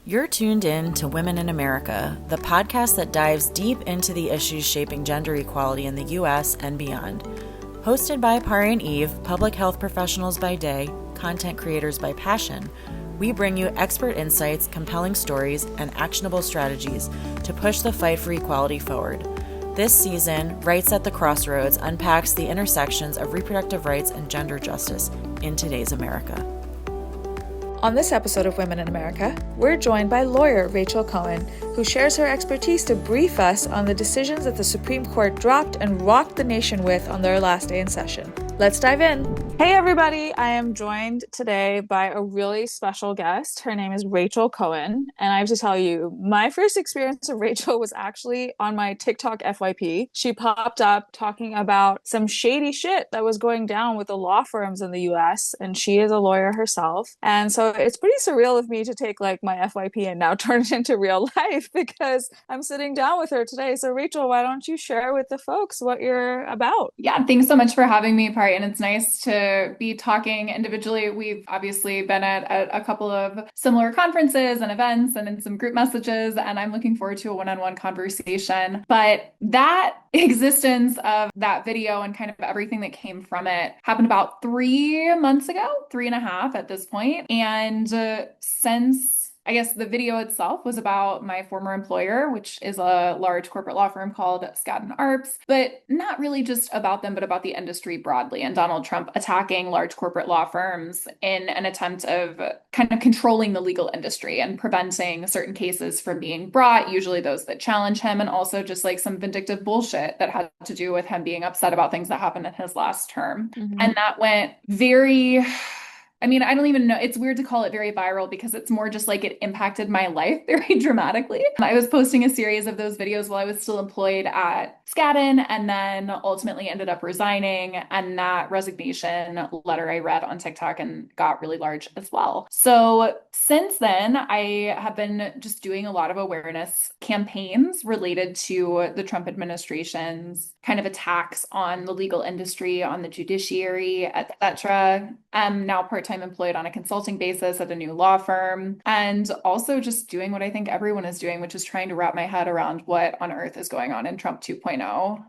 You're tuned in to Women in America, the podcast that dives deep into the issues shaping gender equality in the U.S. and beyond. Hosted by Pari and Eve, public health professionals by day, content creators by passion, we bring you expert insights, compelling stories, and actionable strategies to push the fight for equality forward. This season, Rights at the Crossroads unpacks the intersections of reproductive rights and gender justice in today's America. On this episode of Women in America, we're joined by lawyer Rachel Cohen, who shares her expertise to brief us on the decisions that the Supreme Court dropped and rocked the nation with on their last day in session. Let's dive in. Hey everybody, I am joined today by a really special guest. Her name is Rachel Cohen, and I have to tell you, my first experience of Rachel was actually on my TikTok FYP. She popped up talking about some shady shit that was going down with the law firms in the US, and she is a lawyer herself. And so it's pretty surreal of me to take like my FYP and now turn it into real life because I'm sitting down with her today. So Rachel, why don't you share with the folks what you're about? Yeah, thanks so much for having me, Pari. And it's nice to be talking individually. We've obviously been at a couple of similar conferences and events and in some group messages, and I'm looking forward to a one-on-one conversation. But that existence of that video and kind of everything that came from it happened about 3 months ago, 3.5 at this point. And since I guess the video itself was about my former employer, which is a large corporate law firm called SCOTUS, but not really just about them, but about the industry broadly and Donald Trump attacking large corporate law firms in an attempt of kind of controlling the legal industry and preventing certain cases from being brought, usually those that challenge him, and also just like some vindictive bullshit that had to do with him being upset about things that happened in his last term. And that went I don't even know. It's weird to call it very viral because it's more just like it impacted my life very dramatically. I was posting a series of those videos while I was still employed at SCOTUS and then ultimately ended up resigning. And that resignation letter I read on TikTok and got really large as well. So since then, I have been just doing a lot of awareness campaigns related to the Trump administration's kind of attacks on the legal industry, on the judiciary, etc. I'm now part-time employed on a consulting basis at a new law firm, and also just doing what I think everyone is doing, which is trying to wrap my head around what on earth is going on in Trump 2.0.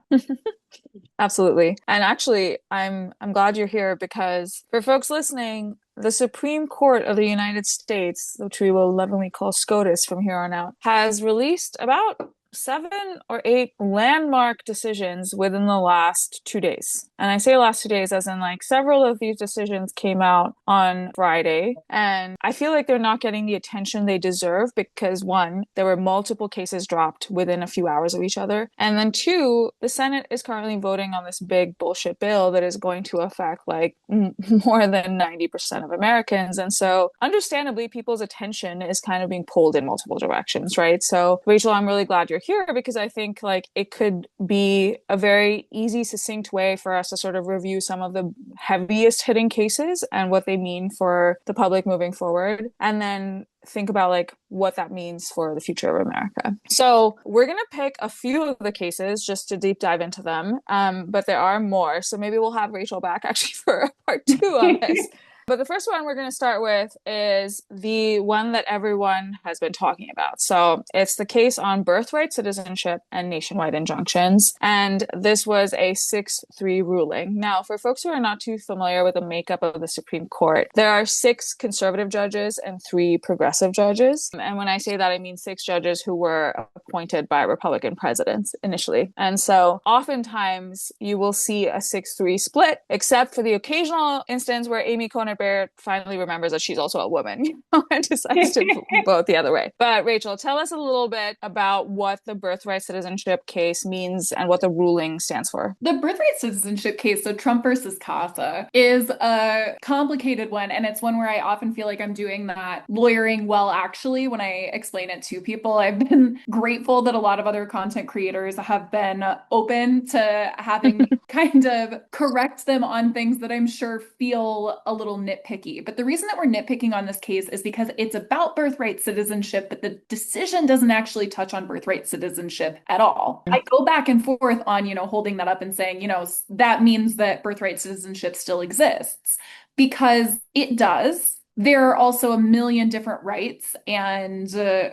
Absolutely. And actually, I'm glad you're here because for folks listening, the Supreme Court of the United States, which we will lovingly call SCOTUS from here on out, has released about 7 or 8 landmark decisions within the last 2 days. And I say last 2 days as in like several of these decisions came out on Friday. And I feel like they're not getting the attention they deserve because 1, there were multiple cases dropped within a few hours of each other. And then 2, the Senate is currently voting on this big bullshit bill that is going to affect like more than 90% of Americans. And so understandably, people's attention is kind of being pulled in multiple directions, right? So Rachel, I'm really glad you're here because I think like it could be a very easy, succinct way for us to sort of review some of the heaviest hitting cases and what they mean for the public moving forward, and then think about like what that means for the future of America. So we're going to pick a few of the cases just to deep dive into them, but there are more. So maybe we'll have Rachel back actually for a part 2 on this. But the first one we're going to start with is the one that everyone has been talking about. So it's the case on birthright citizenship and nationwide injunctions. And this was a 6-3 ruling. Now, for folks who are not too familiar with the makeup of the Supreme Court, there are 6 conservative judges and 3 progressive judges. And when I say that, I mean 6 judges who were appointed by Republican presidents initially. And so oftentimes you will see a 6-3 split, except for the occasional instance where Amy Coney Barrett finally remembers that she's also a woman, and decides to vote the other way. But Rachel, tell us a little bit about what the birthright citizenship case means and what the ruling stands for. The birthright citizenship case, so Trump versus CASA, is a complicated one, and it's one where I often feel like I'm doing that lawyering well actually when I explain it to people. I've been grateful that a lot of other content creators have been open to having kind of correct them on things that I'm sure feel a little nitpicky. But the reason that we're nitpicking on this case is because it's about birthright citizenship, but the decision doesn't actually touch on birthright citizenship at all. I go back and forth on, holding that up and saying, that means that birthright citizenship still exists, because it does. there are also a million different rights and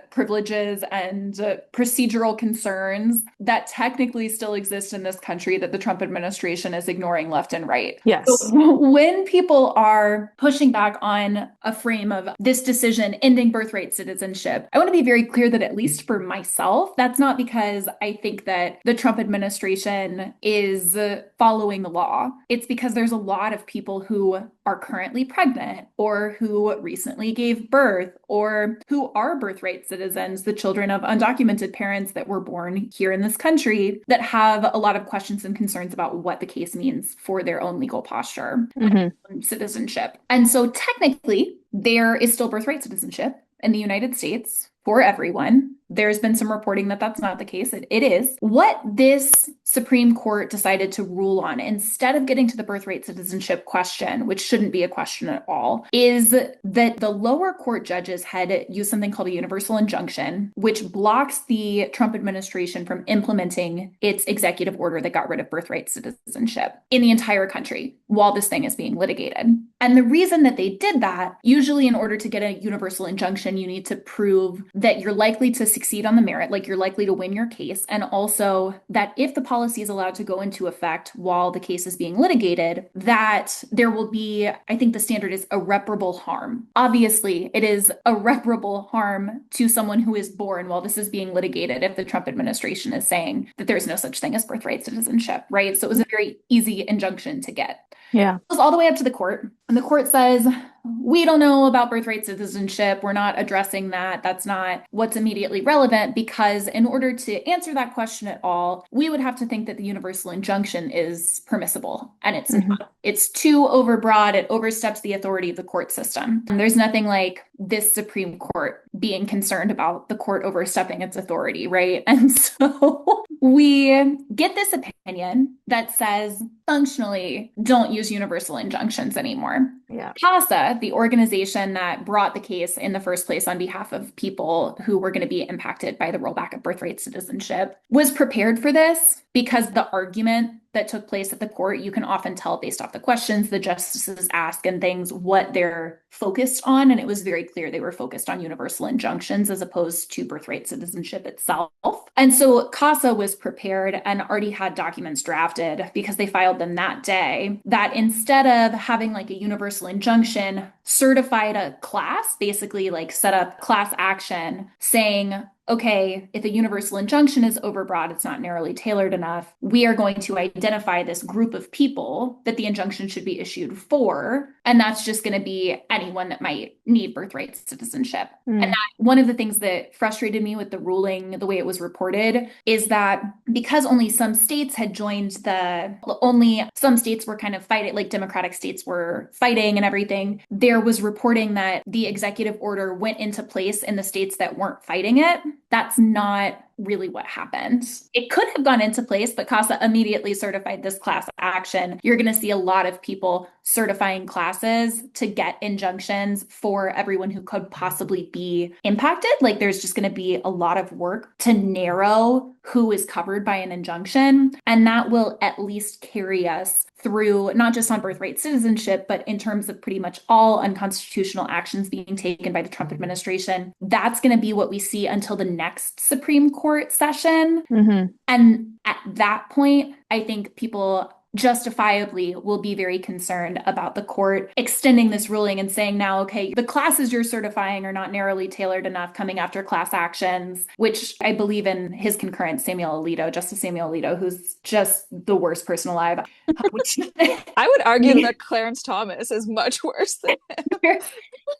privileges and procedural concerns that technically still exist in this country that the Trump administration is ignoring left and right. Yes. So when people are pushing back on a frame of this decision ending birthright citizenship, I want to be very clear that at least for myself, that's not because I think that the Trump administration is following the law. It's because there's a lot of people who are currently pregnant or who recently gave birth or who are birthright citizens, the children of undocumented parents that were born here in this country, that have a lot of questions and concerns about what the case means for their own legal posture and citizenship. And so technically, there is still birthright citizenship in the United States for everyone. There's been some reporting that that's not the case. It is. What this Supreme Court decided to rule on, instead of getting to the birthright citizenship question, which shouldn't be a question at all, is that the lower court judges had used something called a universal injunction, which blocks the Trump administration from implementing its executive order that got rid of birthright citizenship in the entire country while this thing is being litigated. And the reason that they did that, usually in order to get a universal injunction, you need to prove that you're likely to succeed on the merit, like you're likely to win your case, and also that if the policy is allowed to go into effect while the case is being litigated, that there will be, I think the standard is irreparable harm. Obviously, it is irreparable harm to someone who is born while this is being litigated if the Trump administration is saying that there's no such thing as birthright citizenship, right? So it was a very easy injunction to get. Yeah. It goes all the way up to the court, and the court says, we don't know about birthright citizenship. We're not addressing that. That's not what's immediately relevant, because in order to answer that question at all, we would have to think that the universal injunction is permissible. And it's not. It's too overbroad. It oversteps the authority of the court system. And there's nothing like this Supreme Court being concerned about the court overstepping its authority, right? And so we get this opinion that says, functionally, don't use universal injunctions anymore. Yeah. CASA, the organization that brought the case in the first place on behalf of people who were going to be impacted by the rollback of birthright citizenship, was prepared for this because the argument that took place at the court, you can often tell based off the questions the justices ask and things what they're focused on. And it was very clear they were focused on universal injunctions as opposed to birthright citizenship itself. And so CASA was prepared and already had documents drafted because they filed them that day, that instead of having like a universal injunction, certified a class, basically like set up class action saying, okay, if a universal injunction is overbroad, it's not narrowly tailored enough, we are going to identify this group of people that the injunction should be issued for. And that's just going to be anyone that might need birthright citizenship. And that one of the things that frustrated me with the ruling, the way it was reported, is that because only some states had joined only some states were kind of fighting, like Democratic states were fighting and everything, there was reporting that the executive order went into place in the states that weren't fighting it. That's not really what happened. It could have gone into place, but CASA immediately certified this class action. You're going to see a lot of people certifying classes to get injunctions for everyone who could possibly be impacted. Like there's just going to be a lot of work to narrow who is covered by an injunction. And that will at least carry us through not just on birthright citizenship, but in terms of pretty much all unconstitutional actions being taken by the Trump administration. That's going to be what we see until the next Supreme Court session. And at that point, I think people justifiably will be very concerned about the court extending this ruling and saying now, okay, the classes you're certifying are not narrowly tailored enough, coming after class actions, which I believe in his concurrent, Justice Samuel Alito, who's just the worst person alive. I would argue that Clarence Thomas is much worse than him.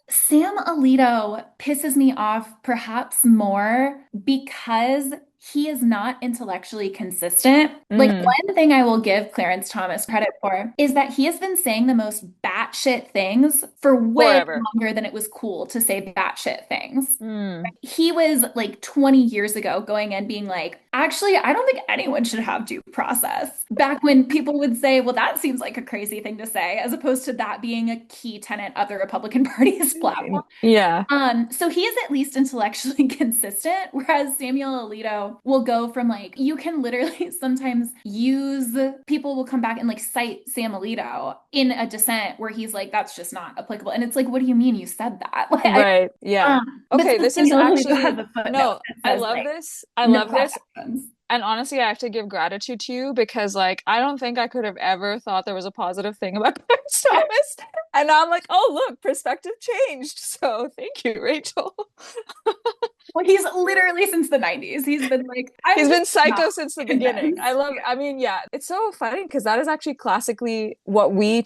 Sam Alito pisses me off perhaps more because he is not intellectually consistent. Like one thing I will give Clarence Thomas credit for is that he has been saying the most batshit things for way longer than it was cool to say batshit things. He was like 20 years ago going and being like, Actually, I don't think anyone should have due process. Back when people would say, well, that seems like a crazy thing to say, as opposed to that being a key tenet of the Republican Party's platform. Yeah. So he is at least intellectually consistent, whereas Samuel Alito will go from like, you can literally sometimes use, people will come back and like cite Sam Alito in a dissent where he's like, that's just not applicable. And it's like, what do you mean you said that? Like, Right. Yeah. but Okay. so This is Samuel Alito actually, has a footnote no, that I says love like, this. I no love class this. actions. And honestly, I have to give gratitude to you because, like, I don't think I could have ever thought there was a positive thing about Clarence Thomas. And now I'm like, oh, look, perspective changed. So thank you, Rachel. Well, he's literally since the 90s. He's been like, He's been psycho not since the beginning. convinced. I love, I mean, yeah, it's so funny because that is actually classically what we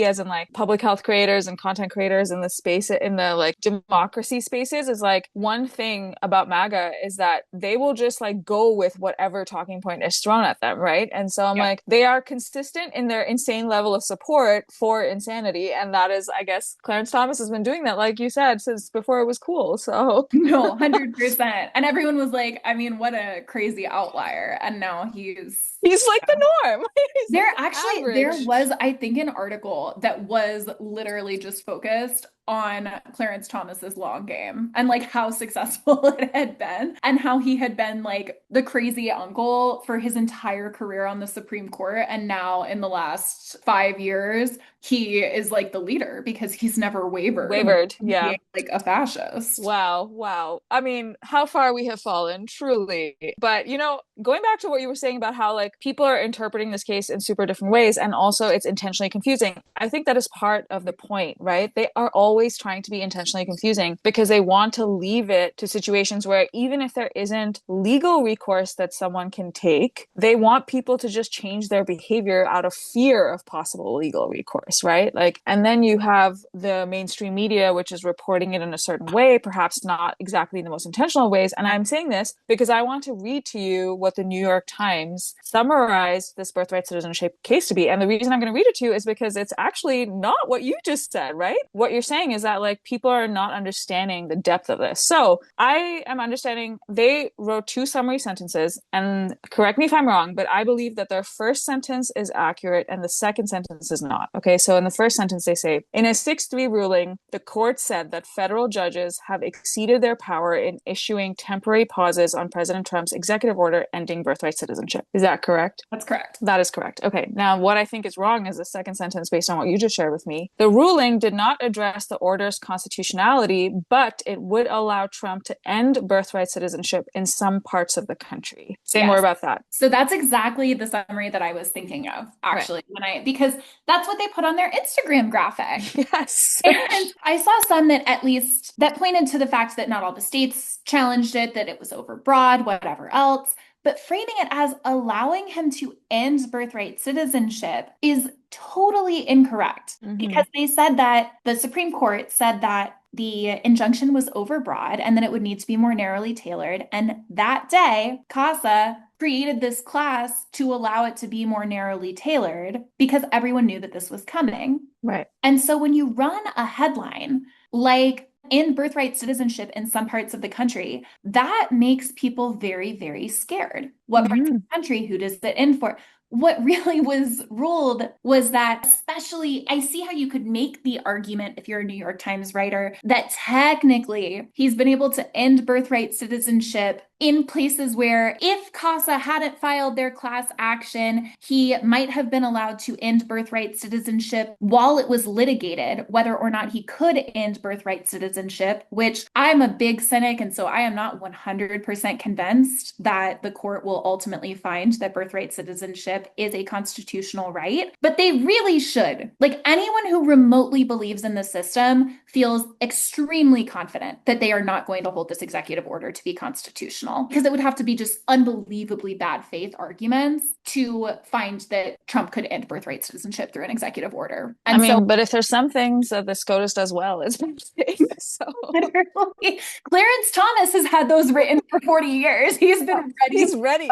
as in like public health creators and content creators in the space, in the like democracy spaces, is like one thing about MAGA is that they will just like go with whatever talking point is thrown at them, right? And so I'm like, they are consistent in their insane level of support for insanity. And that is, I guess, Clarence Thomas has been doing that, like you said, since before it was cool. So No, 100%. And everyone was like, I mean, what a crazy outlier. And now he's like the norm. He's there like the actually there average. was, I think, an article that was literally just focused on Clarence Thomas's long game and like how successful it had been and how he had been like the crazy uncle for his entire career on the Supreme Court. And now in the last 5 years, he is like the leader because he's never wavered. Yeah. Being, like a fascist. Wow. I mean, how far we have fallen, truly. But, you know, going back to what you were saying about how like people are interpreting this case in super different ways and also it's intentionally confusing. I think that is part of the point, right? They are always trying to be intentionally confusing because they want to leave it to situations where even if there isn't legal recourse that someone can take, they want people to just change their behavior out of fear of possible legal recourse, right? Like, and then you have the mainstream media, which is reporting it in a certain way, perhaps not exactly in the most intentional ways. And I'm saying this because I want to read to you what the New York Times summarized this birthright citizenship case to be. And the reason I'm going to read it to you is because it's actually not what you just said, right? What you're saying is that like people are not understanding the depth of this. So I am understanding they wrote two summary sentences, and correct me if I'm wrong, but I believe that their first sentence is accurate and the second sentence is not. Okay, so in the first sentence they say, in a 6-3 ruling, the court said that federal judges have exceeded their power in issuing temporary pauses on President Trump's executive order ending birthright citizenship. Is that correct? That's correct. That is correct. Okay, now what I think is wrong is the second sentence based on what you just shared with me. The ruling did not address the order's constitutionality, but it would allow Trump to end birthright citizenship in some parts of the country. Say more about that. So that's exactly the summary that I was thinking of, actually, because that's what they put on their Instagram graphic. Yes. And I saw some that at least that pointed to the fact that not all the states challenged it, that it was overbroad, whatever else. But framing it as allowing him to end birthright citizenship is totally incorrect because they said that the Supreme Court said that the injunction was overbroad and that it would need to be more narrowly tailored. And that day, CASA created this class to allow it to be more narrowly tailored because everyone knew that this was coming. Right. And so when you run a headline like in birthright citizenship in some parts of the country, that makes people very, very scared. What parts of the country? Who does it end for? What really was ruled was that, especially, I see how you could make the argument if you're a New York Times writer that technically he's been able to end birthright citizenship in places where if CASA hadn't filed their class action, he might have been allowed to end birthright citizenship while it was litigated, whether or not he could end birthright citizenship, which I'm a big cynic. And so I am not 100% convinced that the court will ultimately find that birthright citizenship is a constitutional right, but they really should. Like anyone who remotely believes in the system feels extremely confident that they are not going to hold this executive order to be constitutional, because it would have to be just unbelievably bad faith arguments to find that Trump could end birthright citizenship through an executive order. And but if there's some things that the SCOTUS does well, it's been saying so. Literally, Clarence Thomas has had those written for 40 years. He's been ready. He's ready.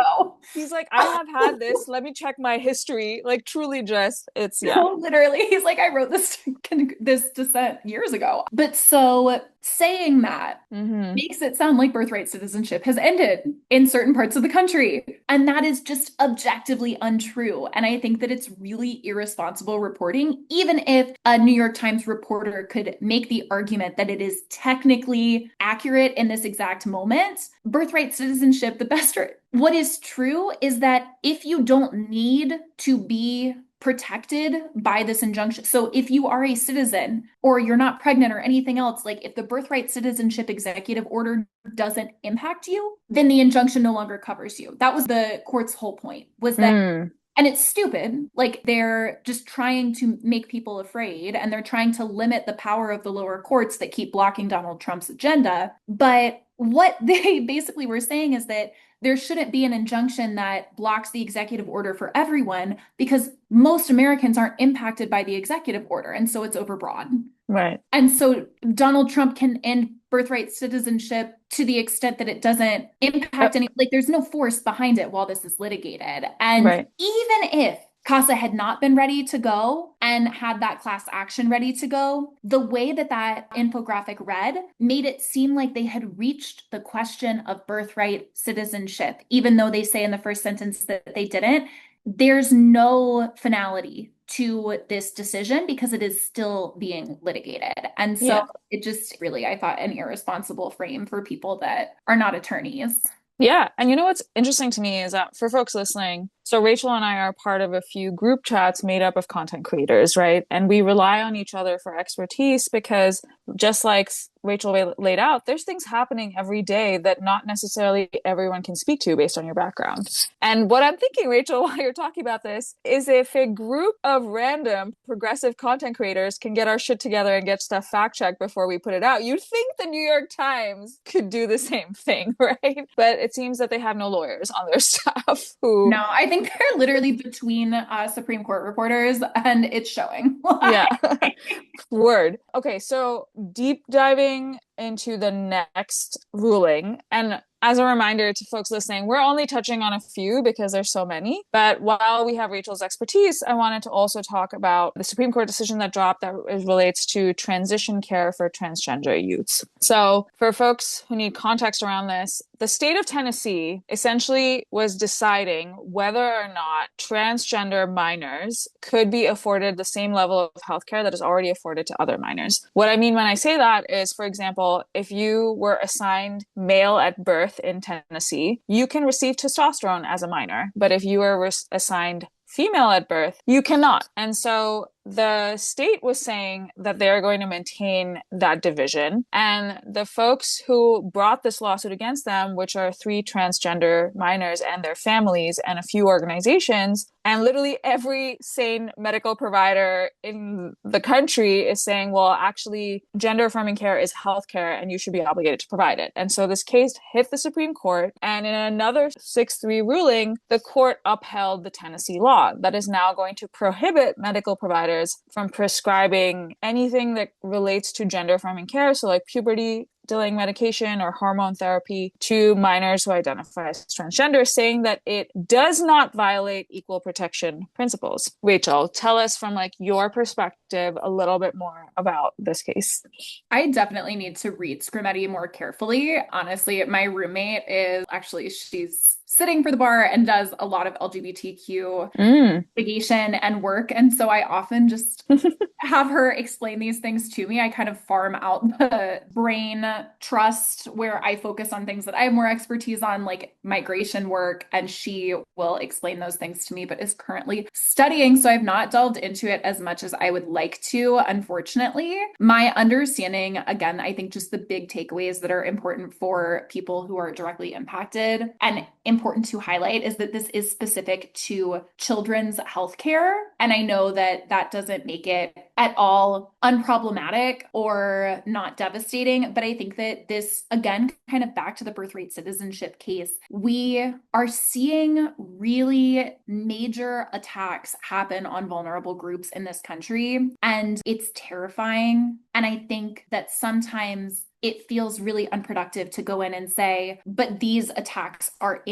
He's like, I have had this. Let me check my history. Like truly just, it's, yeah. No, literally. He's like, I wrote this dissent years ago. But so saying that makes it sound like birthright citizenship has ended in certain parts of the country. And that is just objectively untrue. And I think that it's really irresponsible reporting, even if a New York Times reporter could make the argument that it is technically accurate in this exact moment. Birthright citizenship, what is true is that if you don't need to be protected by this injunction. So if you are a citizen or you're not pregnant or anything else, like if the birthright citizenship executive order doesn't impact you, then the injunction no longer covers you. That was the court's whole point, was that and it's stupid. Like they're just trying to make people afraid and they're trying to limit the power of the lower courts that keep blocking Donald Trump's agenda. But what they basically were saying is that there shouldn't be an injunction that blocks the executive order for everyone because most Americans aren't impacted by the executive order. And so it's overbroad. Right. And so Donald Trump can end birthright citizenship to the extent that it doesn't impact any, like there's no force behind it while this is litigated. And even if CASA had not been ready to go and had that class action ready to go, the way that that infographic read made it seem like they had reached the question of birthright citizenship, even though they say in the first sentence that they didn't. There's no finality to this decision because it is still being litigated. And so it just really, I thought, an irresponsible frame for people that are not attorneys. Yeah. And you know what's interesting to me is that for folks listening, so Rachel and I are part of a few group chats made up of content creators, right? And we rely on each other for expertise because just like Rachel laid out, there's things happening every day that not necessarily everyone can speak to based on your background. And what I'm thinking, Rachel, while you're talking about this, is if a group of random progressive content creators can get our shit together and get stuff fact checked before we put it out, you'd think the New York Times could do the same thing, right? But it seems that they have no lawyers on their staff who... No, I think they're literally between Supreme Court reporters and it's showing. Yeah. Word. Okay, so deep diving into the next ruling. And as a reminder to folks listening, we're only touching on a few because there's so many. But while we have Rachel's expertise, I wanted to also talk about the Supreme Court decision that dropped that relates to transition care for transgender youths. So for folks who need context around this, the state of Tennessee essentially was deciding whether or not transgender minors could be afforded the same level of healthcare that is already afforded to other minors. What I mean when I say that is, for example, if you were assigned male at birth in Tennessee, you can receive testosterone as a minor. But if you were assigned female at birth, you cannot. And so the state was saying that they're going to maintain that division. And the folks who brought this lawsuit against them, which are 3 transgender minors and their families and a few organizations, and literally every sane medical provider in the country is saying, well, actually, gender affirming care is healthcare and you should be obligated to provide it. And so this case hit the Supreme Court. And in another 6-3 ruling, the court upheld the Tennessee law that is now going to prohibit medical providers from prescribing anything that relates to gender affirming care, so like puberty delaying medication or hormone therapy, to minors who identify as transgender, saying that it does not violate equal protection principles. Rachel, tell us from like your perspective a little bit more about this case. I definitely need to read Scrimetti more carefully. Honestly, my roommate she's sitting for the bar and does a lot of LGBTQ litigation and work. And so I often just have her explain these things to me. I kind of farm out the brain trust where I focus on things that I have more expertise on, like migration work, and she will explain those things to me, but is currently studying. So I've not delved into it as much as I would like to, unfortunately. My understanding, again, I think just the big takeaways that are important for people who are directly impacted and important to highlight is that this is specific to children's healthcare. And I know that that doesn't make it at all unproblematic or not devastating, but I think that this, again, kind of back to the birthright citizenship case, we are seeing really major attacks happen on vulnerable groups in this country, and it's terrifying. And I think that sometimes it feels really unproductive to go in and say, but these attacks are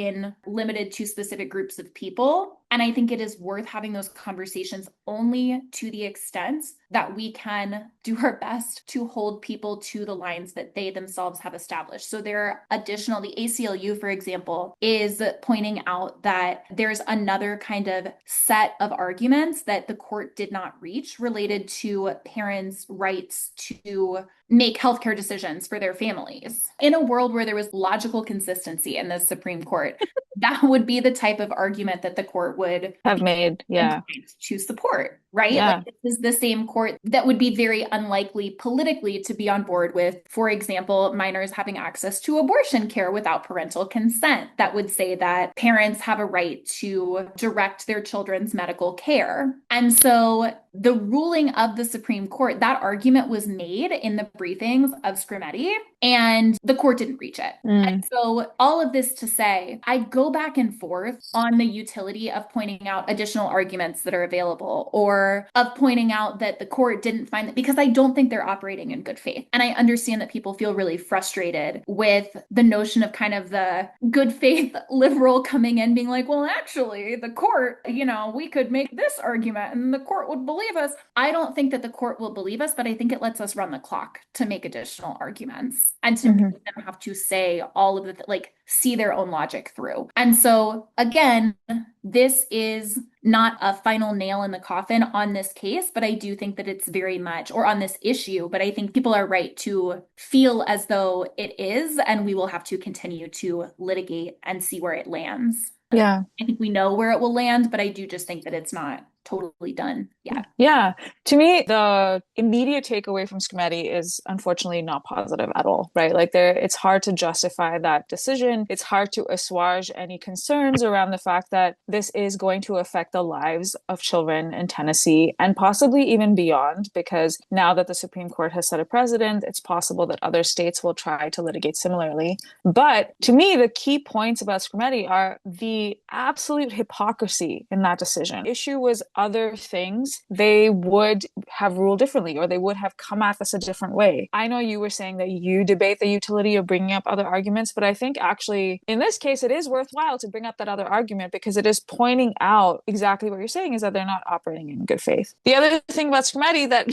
limited to specific groups of people. And I think it is worth having those conversations only to the extent that we can do our best to hold people to the lines that they themselves have established. So there are additional, the ACLU, for example, is pointing out that there's another kind of set of arguments that the court did not reach related to parents' rights to make healthcare decisions for their families. In a world where there was logical consistency in the Supreme Court, that would be the type of argument that the court would have made, to support, right? Yeah. Like, this is the same court that would be very unlikely politically to be on board with, for example, minors having access to abortion care without parental consent. That would say that parents have a right to direct their children's medical care. And so the ruling of the Supreme Court, that argument was made in the briefings of Scrimetti, and the court didn't reach it. And so all of this to say, I go back and forth on the utility of pointing out additional arguments that are available, or of pointing out that the court didn't find that, because I don't think they're operating in good faith. And I understand that people feel really frustrated with the notion of kind of the good faith liberal coming in being like, well, actually, the court, we could make this argument and the court would believe us. I don't think that the court will believe us, but I think it lets us run the clock to make additional arguments and to make them have to say all of the, see their own logic through. And so again, this is not a final nail in the coffin on this case, but I do think that it's very much, or on this issue, but I think people are right to feel as though it is, and we will have to continue to litigate and see where it lands. Yeah. I think we know where it will land, but I do just think that it's not totally done yet. Yeah. To me, the immediate takeaway from Scrimetti is unfortunately not positive at all, right? It's hard to justify that decision. It's hard to assuage any concerns around the fact that this is going to affect the lives of children in Tennessee and possibly even beyond, because now that the Supreme Court has set a precedent, it's possible that other states will try to litigate similarly. But to me, the key points about Scrimetti are the absolute hypocrisy in that decision. The issue was other things, they would have ruled differently, or they would have come at this a different way. I know you were saying that you debate the utility of bringing up other arguments, but I think actually in this case, it is worthwhile to bring up that other argument because it is pointing out exactly what you're saying, is that they're not operating in good faith. The other thing about Scrimetti that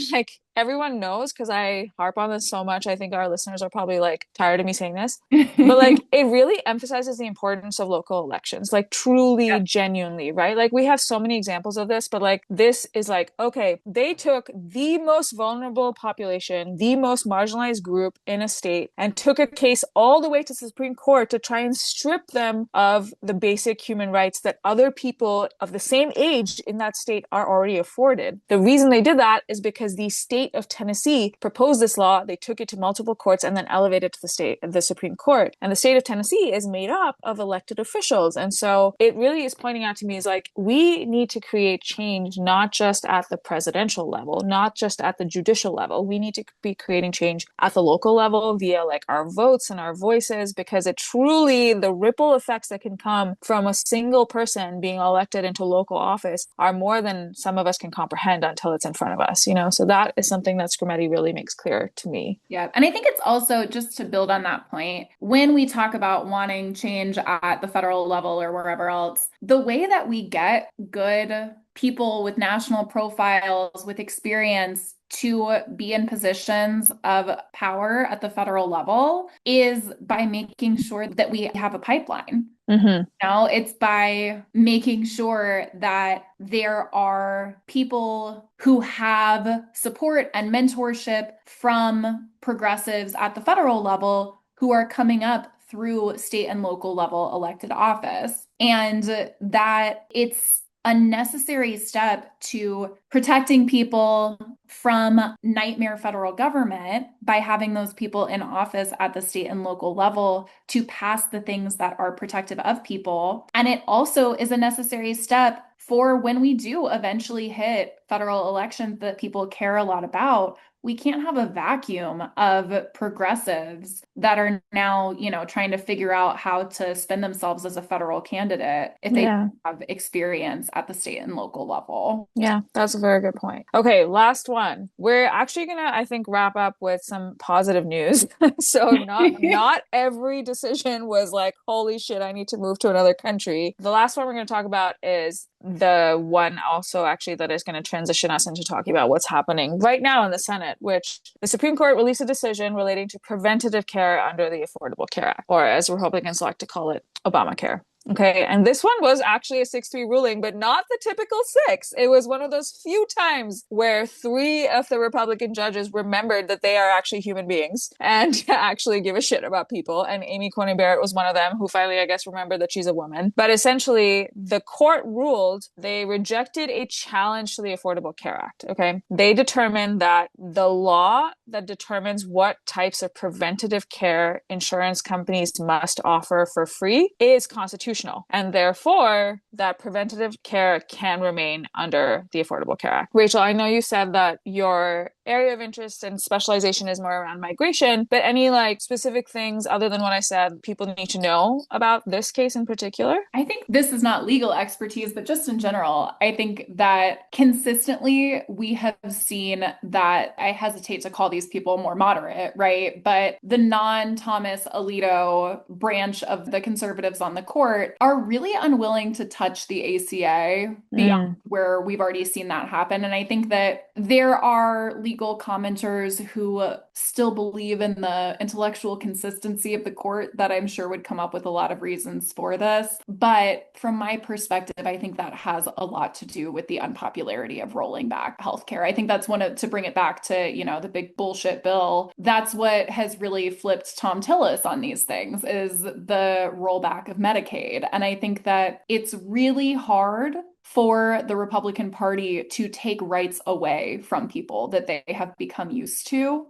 everyone knows, because I harp on this so much, I think our listeners are probably tired of me saying this, but it really emphasizes the importance of local elections, truly, genuinely, right? We have so many examples of this, but this is okay, they took the most vulnerable population, the most marginalized group in a state, and took a case all the way to the Supreme Court to try and strip them of the basic human rights that other people of the same age in that state are already afforded. The reason they did that is because the state of Tennessee proposed this law, they took it to multiple courts, and then elevated it to the Supreme Court. And the state of Tennessee is made up of elected officials. And so it really is pointing out to me is we need to create change, not just at the presidential level, not just at the judicial level. We need to be creating change at the local level via our votes and our voices, because it truly, the ripple effects that can come from a single person being elected into local office are more than some of us can comprehend until it's in front of us, So that is something that Scrimetti really makes clear to me. Yeah. And I think it's also, just to build on that point, when we talk about wanting change at the federal level or wherever else, the way that we get good people with national profiles, with experience to be in positions of power at the federal level is by making sure that we have a pipeline. It's by making sure that there are people who have support and mentorship from progressives at the federal level who are coming up through state and local level elected office, and that it's a necessary step to protecting people from nightmare federal government by having those people in office at the state and local level to pass the things that are protective of people. And it also is a necessary step for when we do eventually hit federal elections that people care a lot about. We can't have a vacuum of progressives that are now, trying to figure out how to spin themselves as a federal candidate if they have experience at the state and local level. Yeah, that's a very good point. Okay, last one. We're actually gonna, I think, wrap up with some positive news. So not every decision was holy shit, I need to move to another country. The last one we're gonna talk about is the one also actually that is going to transition us into talking about what's happening right now in the Senate, which the Supreme Court released a decision relating to preventative care under the Affordable Care Act, or as Republicans like to call it, Obamacare. Okay, and this one was actually a 6-3 ruling, but not the typical 6. It was one of those few times where 3 of the Republican judges remembered that they are actually human beings and actually give a shit about people. And Amy Coney Barrett was one of them who finally, I guess, remembered that she's a woman. But essentially, the court ruled they rejected a challenge to the Affordable Care Act. Okay, they determined that the law that determines what types of preventative care insurance companies must offer for free is constitutional. And therefore, that preventative care can remain under the Affordable Care Act. Rachel, I know you said that your area of interest and specialization is more around migration, but any like specific things other than what I said people need to know about this case in particular? I think this is not legal expertise, but just in general, I think that consistently we have seen that, I hesitate to call these people more moderate, right? But the non-Thomas Alito branch of the conservatives on the court are really unwilling to touch the ACA beyond where we've already seen that happen. And I think that there are legal commenters who still believe in the intellectual consistency of the court that I'm sure would come up with a lot of reasons for this. But from my perspective, I think that has a lot to do with the unpopularity of rolling back healthcare. I think that's to bring it back to, the big bullshit bill. That's what has really flipped Tom Tillis on these things, is the rollback of Medicaid. And I think that it's really hard for the Republican Party to take rights away from people that they have become used to,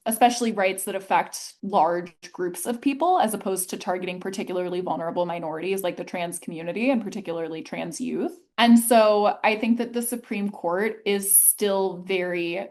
especially rights that affect large groups of people, as opposed to targeting particularly vulnerable minorities like the trans community and particularly trans youth. And so I think that the Supreme Court is still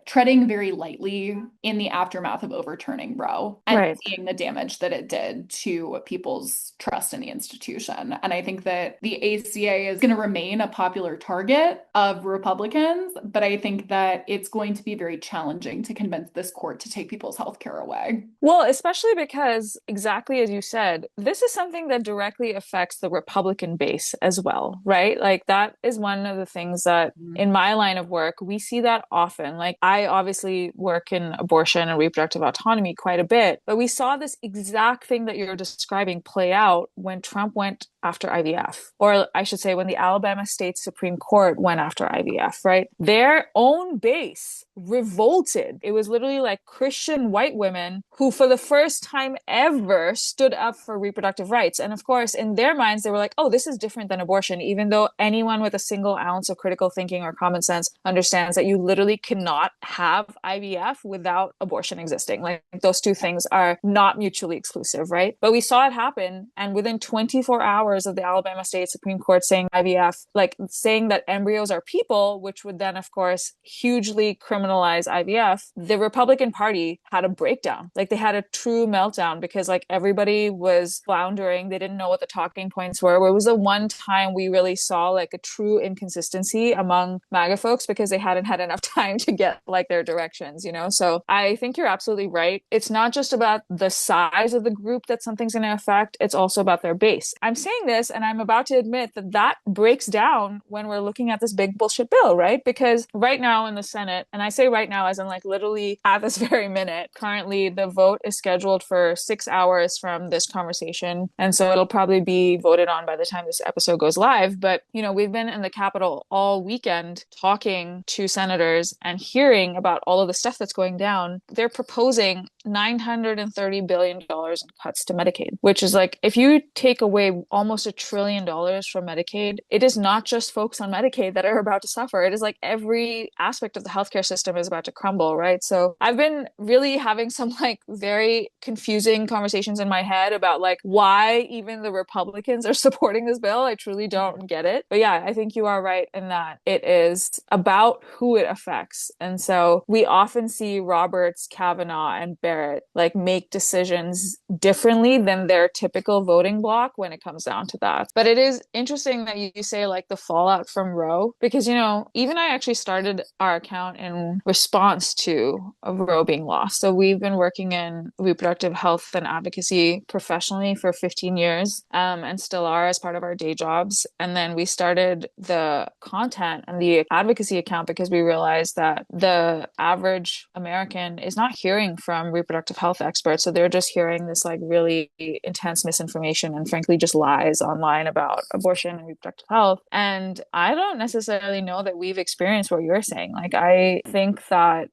treading very lightly in the aftermath of overturning Roe and seeing the damage that it did to people's trust in the institution. And I think that the ACA is going to remain a popular target of Republicans, but I think that it's going to be very challenging to convince this court to take people's health care away. Well, especially because, exactly as you said, this is something that directly affects the Republican base as well, right? Like that is one of the things that in my line of work, we see that often. Like I obviously work in abortion and reproductive autonomy quite a bit, but we saw this exact thing that you're describing play out when Trump went after IVF, or I should say when the Alabama State Supreme Court went after IVF, right? Their own base revolted. It was literally like Christian white women who for the first time ever stood up for reproductive rights. And of course, in their minds, they were like, oh, this is different than abortion, even though anyone with a single ounce of critical thinking or common sense understands that you literally cannot have IVF without abortion existing. Like those two things are not mutually exclusive, right? But we saw it happen. And within 24 hours of the Alabama State Supreme Court saying IVF, like saying that embryos are people, which would then, of course, hugely criminalize IVF, the Republican Party had a breakdown. Like they had a true meltdown because like everybody was floundering. They didn't know what the talking points were. It was the one time we really saw like a true inconsistency among MAGA folks because they hadn't had enough time to get like their directions, So I think you're absolutely right. It's not just about the size of the group that something's going to affect. It's also about their base. I'm saying this and I'm about to admit that breaks down when we're looking at this big bullshit bill, right? Because right now in the Senate, and I say right now as in like literally at this very minute, currently the vote is scheduled for 6 hours from this conversation. And so it'll probably be voted on by the time this episode goes live. But, we've been in the Capitol all weekend talking to senators and hearing about all of the stuff that's going down. They're proposing $930 billion in cuts to Medicaid, which is like, if you take away almost $1 trillion from Medicaid, it is not just folks on Medicaid that are about to suffer. It is like every aspect of the healthcare system is about to crumble, right? So I've been really having some like very confusing conversations in my head about like why even the Republicans are supporting this bill. I truly don't get it. But yeah, I think you are right in that it is about who it affects. And so we often see Roberts, Kavanaugh, and Barrett like make decisions differently than their typical voting bloc when it comes down down to that. But it is interesting that you say like the fallout from Roe, because, you know, even I actually started our account in response to Roe being lost. So we've been working in reproductive health and advocacy professionally for 15 years, and still are as part of our day jobs. And then we started the content and the advocacy account because we realized that the average American is not hearing from reproductive health experts. So they're just hearing this like really intense misinformation and frankly just lies online about abortion and reproductive health. And I don't necessarily know that we've experienced what you're saying. Like, I think that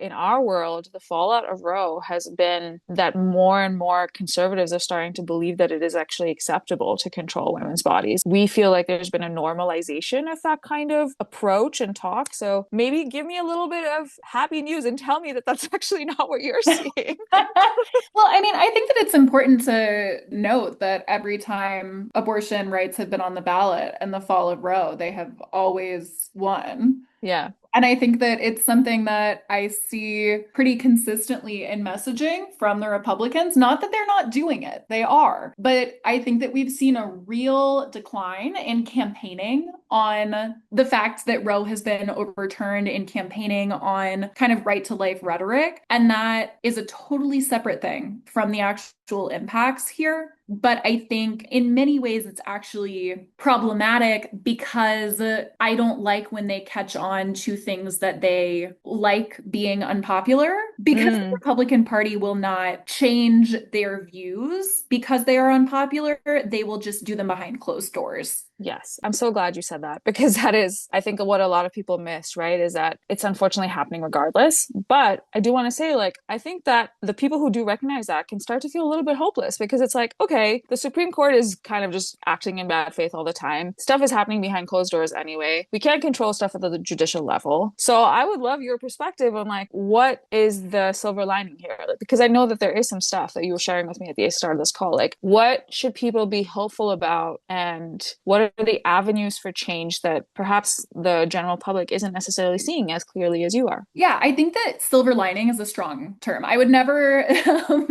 in our world, the fallout of Roe has been that more and more conservatives are starting to believe that it is actually acceptable to control women's bodies. We feel like there's been a normalization of that kind of approach and talk. So maybe give me a little bit of happy news and tell me that that's actually not what you're seeing. Well, I mean, I think that it's important to note that every time abortion rights have been on the ballot and the fall of Roe, they have always won. Yeah. And I think that it's something that I see pretty consistently in messaging from the Republicans. Not that they're not doing it, they are. But I think that we've seen a real decline in campaigning on the fact that Roe has been overturned, in campaigning on kind of right to life rhetoric. And that is a totally separate thing from the actual impacts here. But I think in many ways it's actually problematic because I don't like when they catch on to things that they like being unpopular, because the Republican Party will not change their views because they are unpopular. They will just do them behind closed doors. Yes, I'm so glad you said that, because that is, I think, what a lot of people miss, right? Is that it's unfortunately happening regardless. But I do want to say, like, I think that the people who do recognize that can start to feel a little bit hopeless, because it's like, okay, the Supreme Court is kind of just acting in bad faith all the time. Stuff is happening behind closed doors anyway. We can't control stuff at the judicial level. So I would love your perspective on like, what is the silver lining here? Because I know that there is some stuff that you were sharing with me at the start of this call. Like, what should people be hopeful about, and what are the avenues for change that perhaps the general public isn't necessarily seeing as clearly as you are? Yeah, I think that silver lining is a strong term. I would never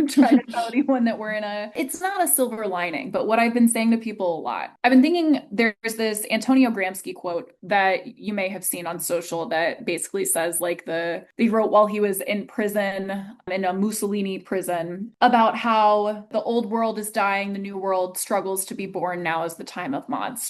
try to tell anyone that it's not a silver lining, but what I've been saying to people a lot, I've been thinking there's this Antonio Gramsci quote that you may have seen on social that basically says like he wrote while he was in prison, in a Mussolini prison, about how the old world is dying, the new world struggles to be born, now is the time of monsters.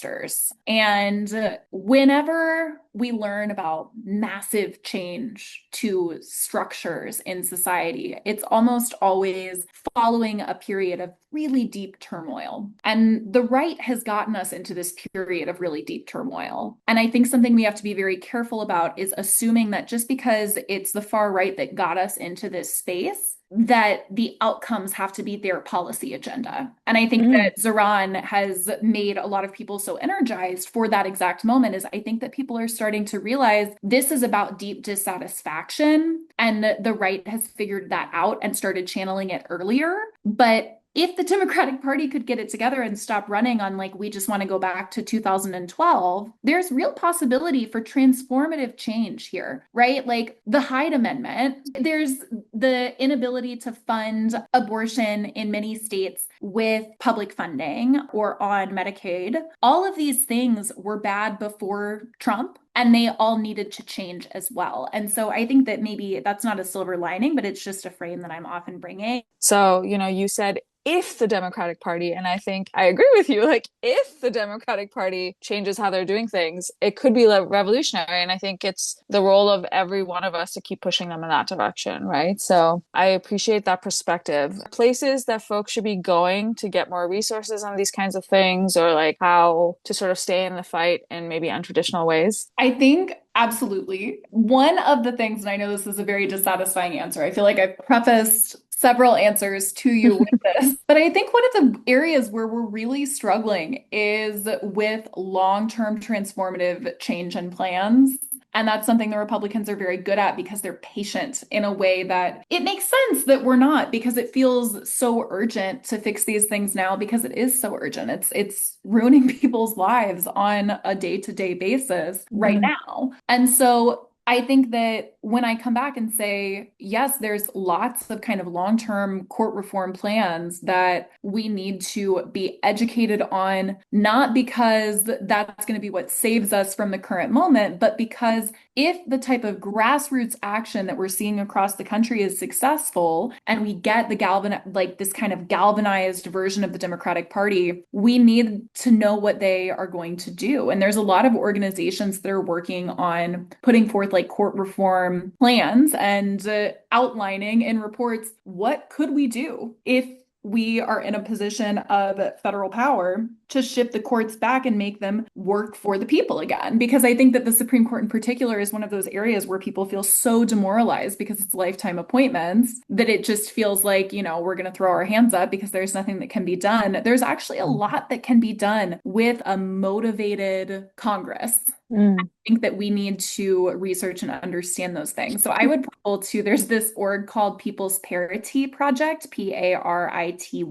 And whenever we learn about massive change to structures in society, it's almost always following a period of really deep turmoil. And the right has gotten us into this period of really deep turmoil. And I think something we have to be very careful about is assuming that just because it's the far right that got us into this space, that the outcomes have to be their policy agenda. And I think that Zoran has made a lot of people so energized for that exact moment. Is I think that people are starting to realize this is about deep dissatisfaction, and the right has figured that out and started channeling it earlier. But if the Democratic Party could get it together and stop running on like, we just want to go back to 2012, there's real possibility for transformative change here, right? Like the Hyde Amendment, there's the inability to fund abortion in many states with public funding or on Medicaid. All of these things were bad before Trump, and they all needed to change as well. And so I think that maybe that's not a silver lining, but it's just a frame that I'm often bringing. So, you said if the Democratic Party, and I think I agree with you, like if the Democratic Party changes how they're doing things, it could be revolutionary. And I think it's the role of every one of us to keep pushing them in that direction, right? So I appreciate that perspective. Places that folks should be going to get more resources on these kinds of things, or like how to sort of stay in the fight in maybe untraditional ways. I think absolutely. One of the things, and I know this is a very dissatisfying answer, I feel like I've prefaced several answers to you with this, but I think one of the areas where we're really struggling is with long-term transformative change and plans. And that's something the Republicans are very good at because they're patient in a way that it makes sense that we're not, because it feels so urgent to fix these things now, because it is so urgent. It's ruining people's lives on a day-to-day basis right now. And so I think that when I come back and say, yes, there's lots of kind of long-term court reform plans that we need to be educated on, not because that's going to be what saves us from the current moment, but because if the type of grassroots action that we're seeing across the country is successful and we get this kind of galvanized version of the Democratic Party, we need to know what they are going to do. And there's a lot of organizations that are working on putting forth like court reform plans and outlining in reports, what could we do if we are in a position of federal power to shift the courts back and make them work for the people again? Because I think that the Supreme Court in particular is one of those areas where people feel so demoralized because it's lifetime appointments that it just feels like, we're going to throw our hands up because there's nothing that can be done. There's actually a lot that can be done with a motivated Congress. I think that we need to research and understand those things. So I would pull to, there's this org called People's Parity Project, PARITY,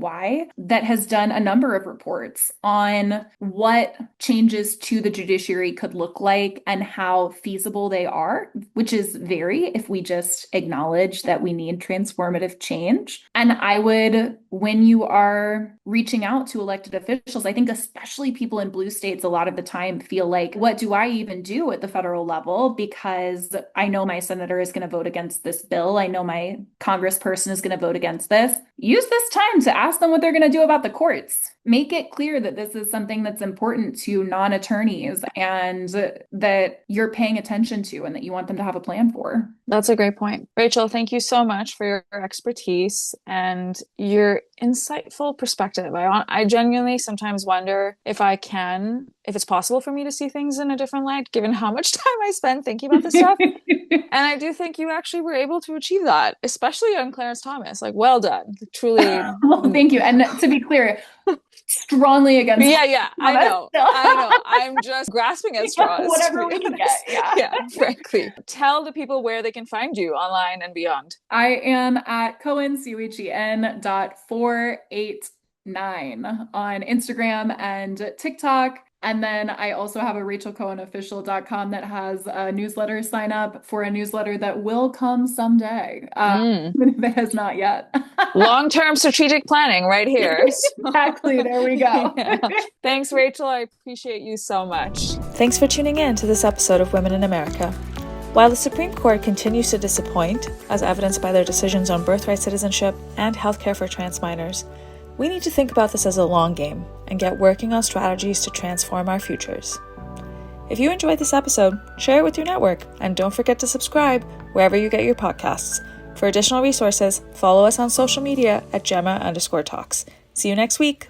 that has done a number of reports on what changes to the judiciary could look like and how feasible they are, which is vary if we just acknowledge that we need transformative change. And I would, when you are reaching out to elected officials, I think especially people in blue states a lot of the time feel like, what do I even do at the federal level? Because I know my senator is going to vote against this bill. I know my congressperson is going to vote against this. Use this time to ask them what they're going to do about the courts. Make it clear that this is something that's important to non-attorneys and that you're paying attention to and that you want them to have a plan for. That's a great point. Rachel, thank you so much for your expertise and your insightful perspective. I genuinely sometimes wonder if it's possible for me to see things in a different light, given how much time I spend thinking about this stuff. And I do think you actually were able to achieve that, especially on Clarence Thomas. Like, well done. Truly. Well, thank you. And to be clear, strongly against. Yeah. I know. I'm just grasping at straws. Whatever we can get. Yeah, frankly. Tell the people where they can find you online and beyond. I am at Cohen, COHEN.489 on Instagram and TikTok. And then I also have a RachelCohenOfficial.com that has a newsletter sign up for a newsletter that will come someday, even if it has not yet. Long-term strategic planning right here. Exactly. There we go. Yeah. Thanks, Rachel. I appreciate you so much. Thanks for tuning in to this episode of Women in America. While the Supreme Court continues to disappoint, as evidenced by their decisions on birthright citizenship and healthcare for trans minors, we need to think about this as a long game and get working on strategies to transform our futures. If you enjoyed this episode, share it with your network, and don't forget to subscribe wherever you get your podcasts. For additional resources, follow us on social media at Gemma_Talks. See you next week.